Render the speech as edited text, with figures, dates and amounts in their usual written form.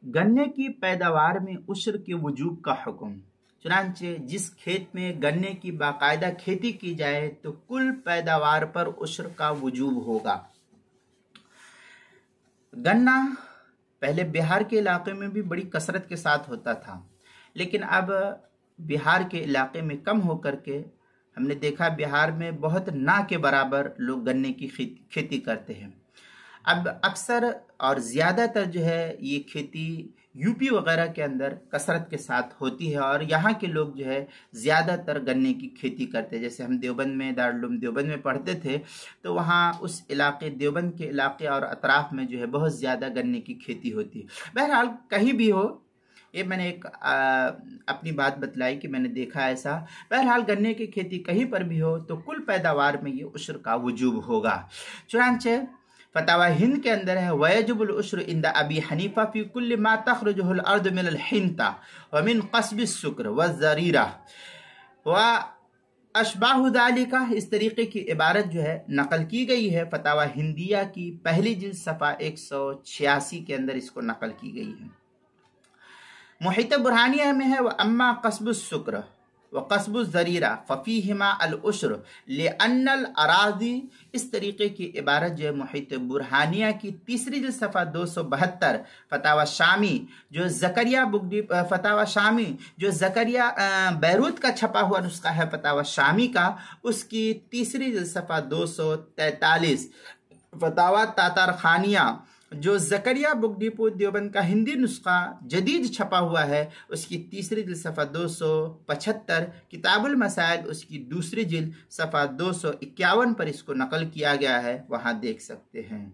गन्ने की पैदावार में उश्र के वजूब का हुक्म। चुनांचे जिस खेत में गन्ने की बाकायदा खेती की जाए तो कुल पैदावार पर उश्र का वजूब होगा। गन्ना पहले बिहार के इलाके में भी बड़ी कसरत के साथ होता था, लेकिन अब बिहार के इलाके में कम होकर के हमने देखा बिहार में बहुत ना के बराबर लोग गन्ने की खेती करते हैं। अब अक्सर और ज़्यादातर जो है ये खेती यूपी वगैरह के अंदर कसरत के साथ होती है और यहाँ के लोग जो है ज़्यादातर गन्ने की खेती करते हैं। जैसे हम देवबंद में, दारुल उलूम देवबंद में पढ़ते थे तो वहाँ उस इलाके, देवबंद के इलाके और अतराफ में जो है बहुत ज़्यादा गन्ने की खेती होती है। बहरहाल कहीं भी हो, ये मैंने एक अपनी बात बतलाई कि मैंने देखा ऐसा। बहरहाल गन्ने की खेती कहीं पर भी हो तो कुल पैदावार में ये उश्र का वजूब होगा। चुनांचे फतावा हिंद के अंदर है वयजुबुल उश्र इंदा अबी हनीफा फी कुल्ल मा तखरुजुल अर्द मिन अल हिंता व मिन क़स्बि शुक्र व ज़रीरा व अशबाहु ज़ालिका। इस तरीके की इबारत जो है नकल की गई है फतावा हिंदिया की पहली जिल्द सफ़ा 186 के अंदर इसको नकल की गई है। मुहित बुरहानिया में है वह अम्मा क़स्बु शुक्र व क़स्बु ज़रीरा फ़फ़ीहिमा अल उश्र लिअन्नल अराज़ी। इस तरीके की इबारत जो है मुहित बुरहानिया की तीसरी जिल्द सफ़ा 272 फतावा शामी जो ज़करिया बुगडी फतावा शामी जो ज़करिया बैरूत का छपा हुआ नुस्खा है फतावा शामी का, उसकी तीसरी जिल्द सफ़ा 243 फतावा तातार खानिया जो ज़करिया बुगडीपुर देवबंद का हिंदी नुस्खा जदीद छपा हुआ है उसकी तीसरी जिल्द सफ़ा 275 किताबुल मसाइल उसकी दूसरी जिल्द सफ़ा 251 पर इसको नकल किया गया है, वहाँ देख सकते हैं।